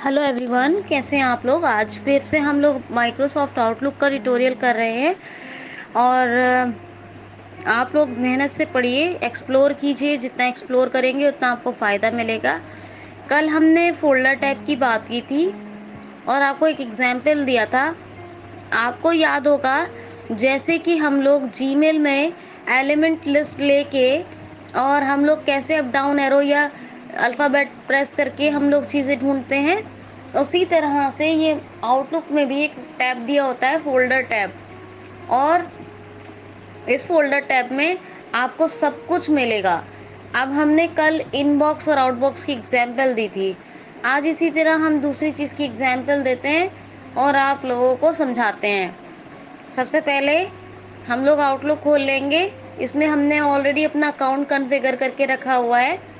Hello everyone, कैसे हैं आप लोग। आज फिर से हम लोग माइक्रोसॉफ्ट आउटलुक का ट्यूटोरियल कर रहे हैं और आप लोग मेहनत से पढ़िए, एक्सप्लोर कीजिए। जितना एक्सप्लोर करेंगे उतना आपको फ़ायदा मिलेगा। कल हमने फोल्डर टैब की बात की थी और आपको एक एग्जाम्पल दिया था। आपको याद होगा, जैसे कि हम लोग जीमेल में एलिमेंट लिस्ट लेके और हम लोग कैसे अप डाउन एरो या अल्फ़ाबेट प्रेस करके हम लोग चीज़ें ढूंढते हैं, उसी तरह से ये आउटलुक में भी एक टैब दिया होता है, फोल्डर टैब। और इस फोल्डर टैब में आपको सब कुछ मिलेगा। अब हमने कल इनबॉक्स और आउटबॉक्स की एग्जाम्पल दी थी। आज इसी तरह हम दूसरी चीज़ की एग्जाम्पल देते हैं और आप लोगों को समझाते हैं। सबसे पहले हम लोग आउटलुक खोल लेंगे। इसमें हमने ऑलरेडी अपना अकाउंट कॉन्फ़िगर करके रखा हुआ है।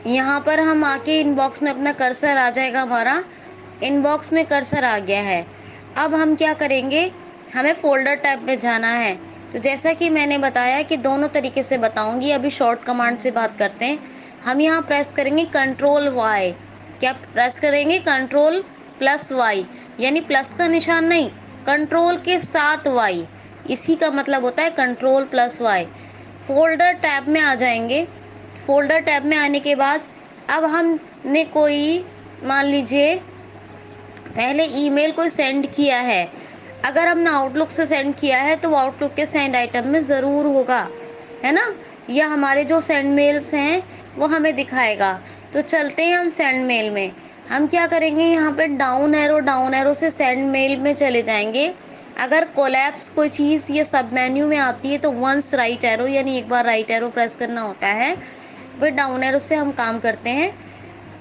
यहाँ पर हम आके इनबॉक्स में अपना कर्सर आ जाएगा। हमारा इनबॉक्स में कर्सर आ गया है। अब हम क्या करेंगे, हमें फोल्डर टैब में जाना है। तो जैसा कि मैंने बताया कि दोनों तरीके से बताऊंगी। अभी शॉर्ट कमांड से बात करते हैं। हम यहाँ प्रेस करेंगे कंट्रोल वाई। क्या प्रेस करेंगे? कंट्रोल प्लस वाई, यानी प्लस का निशान नहीं, कंट्रोल के साथ वाई। इसी का मतलब होता है control plus Y. Folder tab में आ जाएंगे। फोल्डर टैब में आने के बाद अब हमने कोई, मान लीजिए पहले ईमेल कोई सेंड किया है। अगर हमने आउटलुक से सेंड किया है तो वो आउटलुक के सेंड आइटम में ज़रूर होगा, है ना। या हमारे जो सेंड मेल्स हैं वो हमें दिखाएगा। तो चलते हैं हम सेंड मेल में। हम क्या करेंगे, यहाँ पे डाउन एरो से सेंड मेल में चले जाएंगे। अगर कोलैप्स कोई चीज़ ये सब मेन्यू में आती है तो वंस राइट एरो, यानी एक बार राइट एरो प्रेस करना होता है, फिर डाउन एरो से हम काम करते हैं।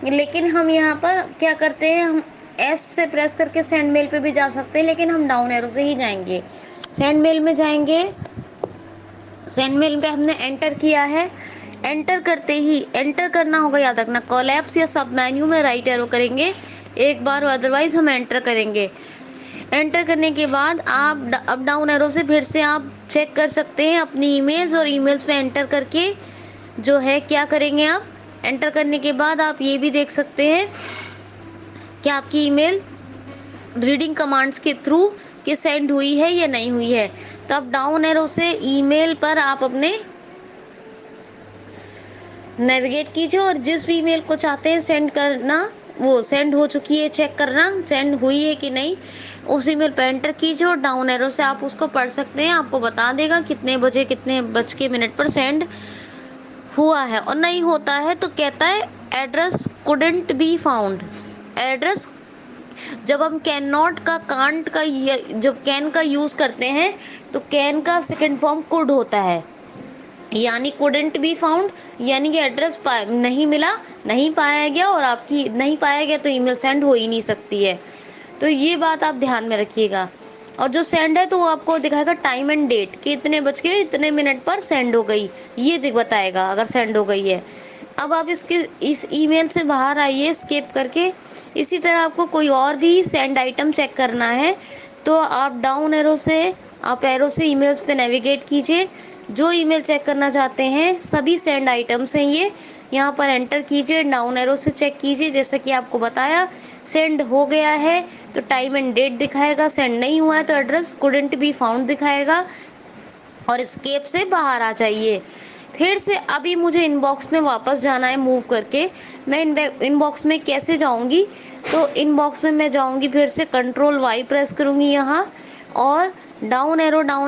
लेकिन हम यहाँ पर क्या करते हैं, हम एस से प्रेस करके सेंड मेल पे भी जा सकते हैं, लेकिन हम डाउन एरो से ही जाएंगे। सेंड मेल में जाएंगे। सेंड मेल पे हमने एंटर किया है। एंटर करते ही, एंटर करना होगा, याद रखना, कोलैप्स या सब मेन्यू में राइट एरो करेंगे एक बार, अदरवाइज हम एंटर करेंगे। एंटर करने के बाद आप अप डाउन एरो से फिर से आप चेक कर सकते हैं अपनी ईमेल्स, और ईमेल्स पे एंटर करके जो है क्या करेंगे आप, एंटर करने के बाद आप ये भी देख सकते हैं कि आपकी ईमेल रीडिंग कमांड्स के थ्रू कि सेंड हुई है या नहीं हुई है। तो अब डाउन एरो से ईमेल पर आप अपने नेविगेट कीजिए और जिस भी ईमेल को चाहते हैं सेंड करना, वो सेंड हो चुकी है चेक करना, सेंड हुई है कि नहीं, उस ईमेल पर एंटर कीजिए और डाउन एरो से आप उसको पढ़ सकते हैं। आपको बता देगा कितने बजे कितने बज के मिनट पर सेंड हुआ है। और नहीं होता है तो कहता है address couldn't be found. Address, जब हम कैन नॉट का, कांट का, जब कैन का यूज़ करते हैं तो कैन का सेकंड फॉर्म कुड होता है, यानी कुडंट बी फाउंड, यानी कि एड्रेस नहीं मिला, नहीं पाया गया, और आपकी नहीं पाया गया तो ईमेल सेंड हो ही नहीं सकती है। तो ये बात आप ध्यान में रखिएगा। और जो सेंड है तो वो आपको दिखाएगा टाइम एंड डेट कि इतने बज के इतने मिनट पर सेंड हो गई, ये बताएगा अगर सेंड हो गई है। अब आप इस ईमेल से बाहर आइए स्किप करके। इसी तरह आपको कोई और भी सेंड आइटम चेक करना है तो आप डाउन एरो से, आप एरो से ईमेल्स पे नेविगेट कीजिए। जो ईमेल चेक करना चाहते हैं सभी सेंड आइटम्स हैं ये, यहाँ पर एंटर कीजिए, डाउन एरो से चेक कीजिए। जैसा कि आपको बताया, सेंड हो गया है तो टाइम एंड डेट दिखाएगा, सेंड नहीं हुआ है तो एड्रेस कुडंट बी फाउंड दिखाएगा। और स्केप से बाहर आ जाइए। फिर से अभी मुझे इनबॉक्स में वापस जाना है मूव करके। मैं इनबॉक्स में कैसे जाऊंगी, तो इनबॉक्स में मैं जाऊंगी, फिर से कंट्रोल वाई प्रेस करूंगी यहाँ, और डाउन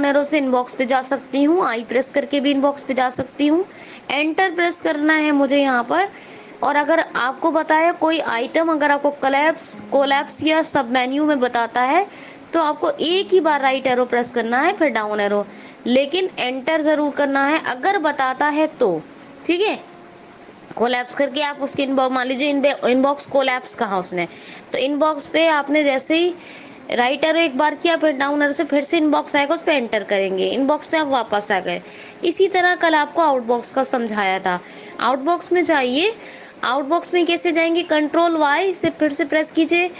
एरो से इनबॉक्स पे जा सकती हूँ, आई प्रेस करके भी इनबॉक्स पे जा सकती हूँ। एंटर प्रेस करना है मुझे यहाँ पर। और अगर आपको बताया कोई आइटम अगर आपको कोलैप्स या सब मेन्यू में बताता है तो आपको एक ही बार राइट एरो प्रेस करना है, फिर डाउन एरो, लेकिन एंटर ज़रूर करना है अगर बताता है तो, ठीक है। कोलैप्स करके आप उसके इनबॉक्स, मान लीजिए इनबॉक्स कोलैप्स कहा उसने, तो इनबॉक्स पे आपने जैसे ही राइट एरो एक बार किया, फिर डाउन एरो से फिर से इनबॉक्स आएगा, उस पर एंटर करेंगे, इनबॉक्स में आप वापस आ गए। इसी तरह कल आपको आउटबॉक्स का समझाया था। आउटबॉक्स में जाइए। आउटबॉक्स में कैसे जाएंगे, कंट्रोल वाई से फिर से प्रेस कीजिए,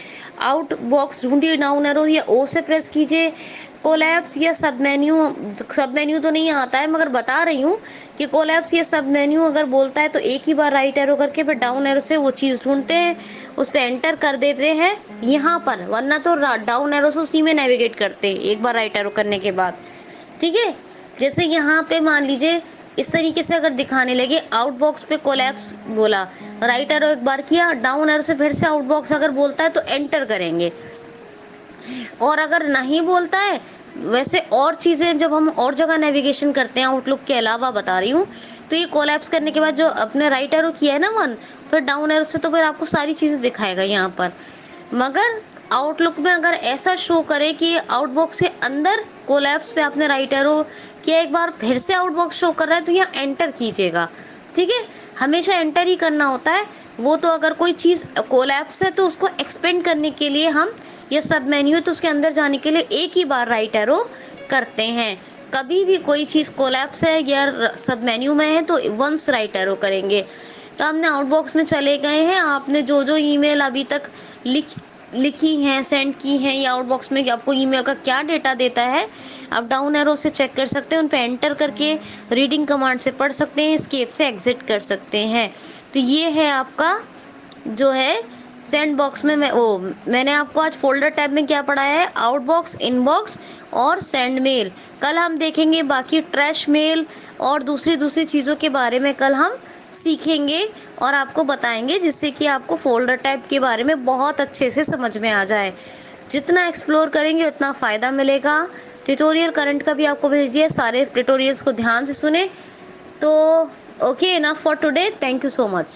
आउटबॉक्स ढूंढिए, डाउन एरो या ओ से प्रेस कीजिए, कोलैप्स या सब मेन्यू तो नहीं आता है, मगर बता रही हूँ कि कोलैप्स या सब मेन्यू अगर बोलता है तो एक ही बार राइट एरो करके फिर डाउन एरो से वो चीज़ ढूंढते हैं, उस पर एंटर कर देते हैं यहाँ पर, वरना तो डाउन एरो से उसी में नेविगेट करते हैं एक बार राइट एरो करने के बाद। ठीक है, जैसे यहाँ पे मान लीजिए इस तरीके से अगर दिखाने लगे, आउटबॉक्स पे कोलैप्स बोला, राइट एरो एक बार किया, डाउन एरो से फिर से आउटबॉक्स अगर बोलता है तो एंटर करेंगे, और अगर नहीं बोलता है, वैसे और चीज़ें जब हम और जगह नेविगेशन करते हैं आउटलुक के अलावा बता रही हूँ, तो ये कोलैप्स करने के बाद जो अपने राइट एरो किया है ना 1, फिर डाउन एरो से तो फिर आपको सारी चीज़ें दिखाएगा यहाँ पर। मगर आउटलुक में अगर ऐसा शो करे कि आउटबॉक्स के अंदर कोलैप्स पे आपने राइट एरो किया, एक बार फिर से आउटबॉक्स शो कर रहा है तो यहाँ एंटर कीजिएगा। ठीक है, हमेशा एंटर ही करना होता है। वो तो अगर कोई चीज़ कोलैप्स है तो उसको एक्सपेंड करने के लिए हम, ये सब मेन्यू तो उसके अंदर जाने के लिए एक ही बार राइट एरो करते हैं। कभी भी कोई चीज़ कोलैप्स है या सब मेन्यू में है तो वंस राइट एरो करेंगे। तो हमने आउटबॉक्स में चले गए हैं, आपने जो जो ईमेल अभी तक लिखी हैं, सेंड की हैं, या आउटबॉक्स में आपको ईमेल का क्या डेटा देता है आप डाउन एरो से चेक कर सकते हैं, उन पे एंटर करके रीडिंग कमांड से पढ़ सकते हैं, एस्केप से एग्जिट कर सकते हैं। तो ये है आपका जो है सेंड बॉक्स में मैंने आपको आज फोल्डर टैब में क्या पढ़ाया है, आउटबॉक्स, इनबॉक्स और सेंड मेल। कल हम देखेंगे बाकी ट्रैश मेल और दूसरी चीज़ों के बारे में कल हम सीखेंगे और आपको बताएंगे, जिससे कि आपको फोल्डर टैब के बारे में बहुत अच्छे से समझ में आ जाए। जितना एक्सप्लोर करेंगे उतना फ़ायदा मिलेगा। ट्यूटोरियल करंट का भी आपको भेज दिया, सारे ट्यूटोरियल्स को ध्यान से सुने। तो okay, enough for today, thank you so much.